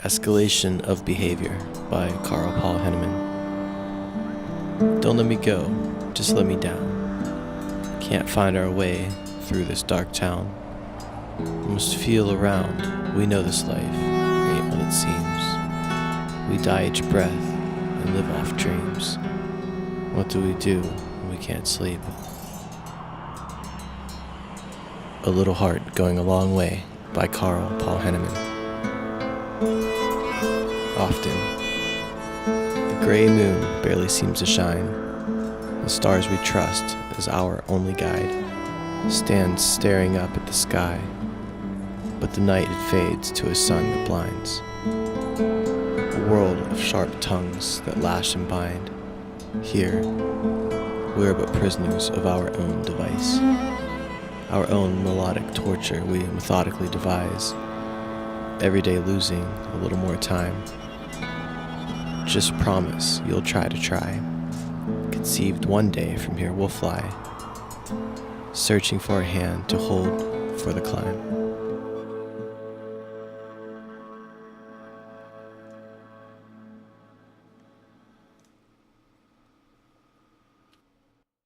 Escalation of Behavior by Carl Paul Henneman. Don't let me go, just let me down. Can't find our way through this dark town. We must feel around, we know this life ain't what it seems. We die each breath and live off dreams. What do we do when we can't sleep? A Little Heart Going a Long Way by Carl Paul Henneman. Often, the gray moon barely seems to shine. The stars we trust as our only guide stand staring up at the sky, but the night it fades to a sun that blinds. A world of sharp tongues that lash and bind. Here, we are but prisoners of our own device. Our own melodic torture we methodically devise, every day losing a little more time. Just promise you'll try to try. Conceived one day from here we'll fly, searching for a hand to hold for the climb.